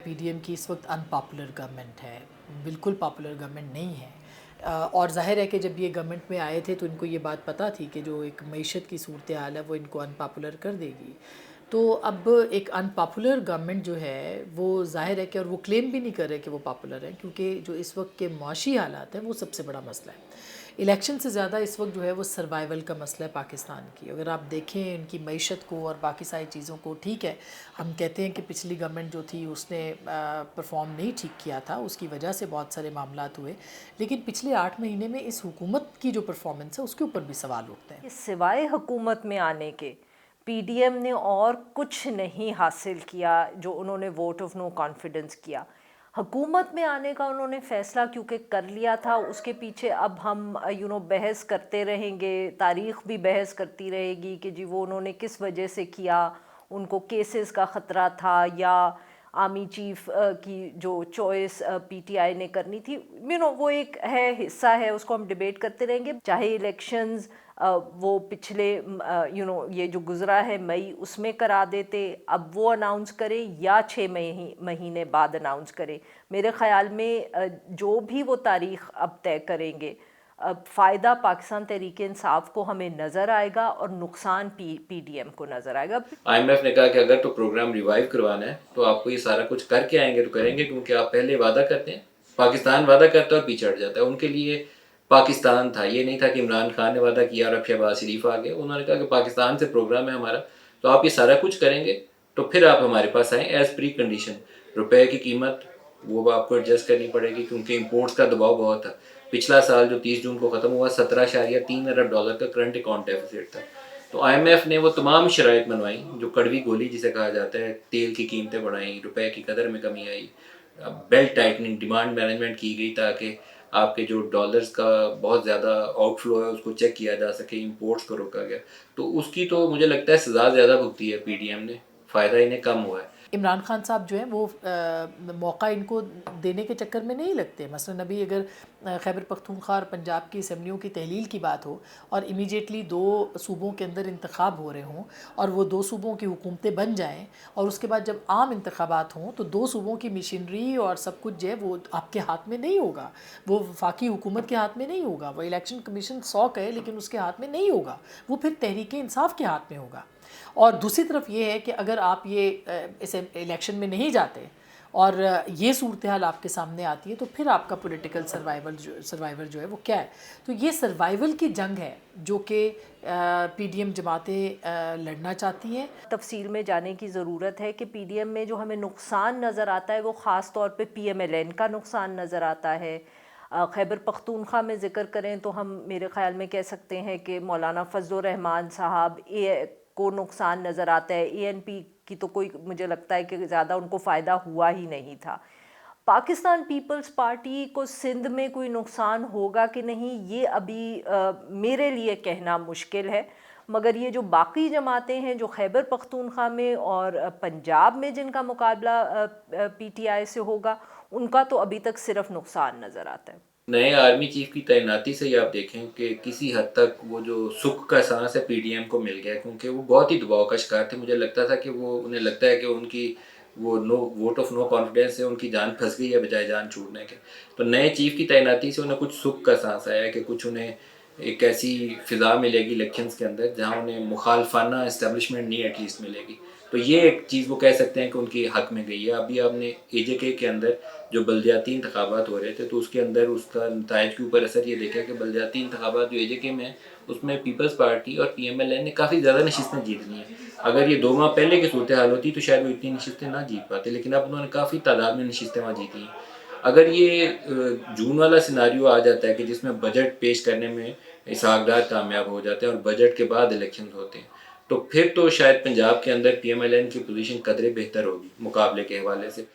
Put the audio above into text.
PDM की इस वक्त अनपॉपुलर गवर्नमेंट है, बिल्कुल पॉपुलर गवर्नमेंट नहीं है। और ज़ाहिर है कि जब ये गवर्नमेंट में आए थे तो इनको ये बात पता थी कि जो एक मईशत की सूरत हाल है वो इनको अनपॉपुलर कर देगी। तो अब एक अनपॉपुलर गवर्नमेंट जो है वो ज़ाहिर है कि, और वो क्लेम भी नहीं कर रहे कि वो पॉपुलर है, क्योंकि जो इस वक्त के मुआशी हालात हैं वो सबसे बड़ा मसला है। इलेक्शन से ज़्यादा इस वक्त जो है वो सर्वाइवल का मसला है पाकिस्तान की। अगर आप देखें इनकी मईशत को और बाकी सारी चीज़ों को, ठीक है हम कहते हैं कि पिछली गवर्नमेंट जो थी उसने परफॉर्म नहीं ठीक किया था, उसकी वजह से बहुत सारे मामलात हुए, लेकिन पिछले 8 महीने में इस हुकूमत की जो परफॉर्मेंस है उसके ऊपर भी सवाल उठते हैं। सिवाय हुकूमत में आने के पीडीएम ने और कुछ नहीं हासिल किया जो उन्होंने वोट ऑफ नो कॉन्फिडेंस किया। हुकूमत में आने का उन्होंने फ़ैसला क्योंकि कर लिया था, उसके पीछे अब हम बहस करते रहेंगे, तारीख़ भी बहस करती रहेगी कि जी वो उन्होंने किस वजह से किया, उनको केसेस का ख़तरा था या आर्मी चीफ की जो चॉइस पीटीआई ने करनी थी। वो एक है, हिस्सा है, उसको हम डिबेट करते रहेंगे। चाहे इलेक्शंस वो पिछले ये जो गुज़रा है मई उसमें करा देते, अब वो अनाउंस करें या 6 महीने बाद अनाउंस करें। मेरे ख़्याल में जो भी वो तारीख़ अब तय करेंगे, फ़ायदा पाकिस्तान तहरीक इंसाफ को हमें नज़र आएगा और नुकसान पीडीएम को नज़र आएगा। आईएमएफ ने कहा कि अगर तो प्रोग्राम रिवाइव करवाना है तो आपको ये सारा कुछ करके आएंगे तो करेंगे, क्योंकि आप पहले वादा करते हैं, पाकिस्तान वादा करता है और पीछे हट जाता है। उनके लिए पाकिस्तान था, ये नहीं था कि इमरान खान ने वादा किया और अब शहबाज शरीफ आ गए। उन्होंने कहा कि पाकिस्तान से प्रोग्राम है हमारा, तो आप ये सारा कुछ करेंगे तो फिर आप हमारे पास आएँ एज प्री कंडीशन। रुपए की कीमत वो आपको एडजस्ट करनी पड़ेगी, क्योंकि इम्पोर्ट्स का दबाव बहुत था। पिछला साल जो 30 जून को ख़त्म हुआ, 17.3 अरब डॉलर का करंट अकाउंट डेफिसिट था। तो आईएमएफ ने वो तमाम शराइत मनवाई, जो कड़वी गोली जिसे कहा जाता है, तेल की कीमतें बढ़ाई, रुपए की कदर में कमी आई, बेल्ट टाइटनिंग, डिमांड मैनेजमेंट की गई ताकि आपके जो डॉलर्स का बहुत ज़्यादा आउटफ्लो है उसको चेक किया जा सके, इंपोर्ट्स को रोका गया। तो उसकी तो मुझे लगता है सज़ा ज़्यादा भुगती है पीडीएम ने, फ़ायदा इन्हें कम हुआ है। इमरान खान साहब जो हैं वो मौका इनको देने के चक्कर में नहीं लगते। मसलन अभी अगर खैबर पख्तूनख्वा और पंजाब की असम्बलियों की तहलील की बात हो और इमीडिएटली 2 सूबों के अंदर इंतखाब हो रहे हों और वो 2 सूबों की हुकूमतें बन जाएं, और उसके बाद जब आम इंतखाबात हों तो 2 सूबों की मशीनरी और सब कुछ जो है वो आपके हाथ में नहीं होगा, वो वफाकी हुकूमत के हाथ में नहीं होगा। वो इलेक्शन कमीशन 100 कहे लेकिन उसके हाथ में नहीं होगा, वो फिर तहरीक इंसाफ के हाथ में होगा। और दूसरी तरफ ये है कि अगर आप ये इस इलेक्शन में नहीं जाते और ये सूरत हाल आपके सामने आती है तो फिर आपका पॉलिटिकल सर्वाइवल जो है वो क्या है। तो ये सर्वाइवल की जंग है जो कि पीडीएम जमातें लड़ना चाहती हैं। तफसील में जाने की ज़रूरत है कि पीडीएम में जो हमें नुकसान नज़र आता है वो ख़ास तौर पे पीएमएलएन का नुकसान नज़र आता है। खैबर पख्तूनख्वा में ज़िक्र करें तो हम मेरे ख़्याल में कह सकते हैं कि मौलाना फजलुर रहमान साहब को नुकसान नज़र आता है। एएनपी की तो कोई, मुझे लगता है कि ज़्यादा उनको फ़ायदा हुआ ही नहीं था। पाकिस्तान पीपल्स पार्टी को सिंध में कोई नुकसान होगा कि नहीं, ये अभी मेरे लिए कहना मुश्किल है। मगर ये जो बाकी जमातें हैं जो खैबर पख्तूनख्वा में और पंजाब में जिनका मुकाबला पीटीआई से होगा, उनका तो अभी तक सिर्फ नुकसान नज़र आता है। नए आर्मी चीफ की तैनाती से ही आप देखें कि किसी हद तक वो जो सुख का सांस है पीडीएम को मिल गया, क्योंकि वो बहुत ही दबाव का शिकार थे। मुझे लगता था कि वो, उन्हें लगता है कि उनकी वो वोट ऑफ नो कॉन्फिडेंस से उनकी जान फंस गई है बजाय जान छूटने के। तो नए चीफ की तैनाती से उन्हें कुछ सुख का सांस आया है कि कुछ उन्हें एक ऐसी फिजा मिलेगी इलेक्शंस के अंदर जहाँ उन्हें मुखालफाना इस्टेब्लिशमेंट नहीं एटलीस्ट मिलेगी। तो ये एक चीज़ वो कह सकते हैं कि उनकी हक में गई है। अभी आपने एजेके के अंदर जो बलदियाती इंतखाबात हो रहे थे तो उसके अंदर उसका नतायज के ऊपर असर ये देखा कि बलदियाती इंतखाबात जो एजेके में है उसमें पीपल्स पार्टी और पीएमएलएन ने काफ़ी ज़्यादा नशिस्तें जीत ली हैं। अगर ये 2 माह पहले की सूरत हाल होती तो शायद वो इतनी नशिस्तें ना जीत पाते, लेकिन अब उन्होंने काफ़ी तादाद में नशिस्तें वहाँ जीती हैं। अगर ये जून वाला सिनारियो आ जाता है कि जिसमें बजट पेश करने में इसहाकडार कामयाब हो जाते हैं और बजट के बाद इलेक्शन होते हैं, तो फिर तो शायद पंजाब के अंदर पीएमएलएन की पोजीशन कदरे बेहतर होगी मुकाबले के हवाले से।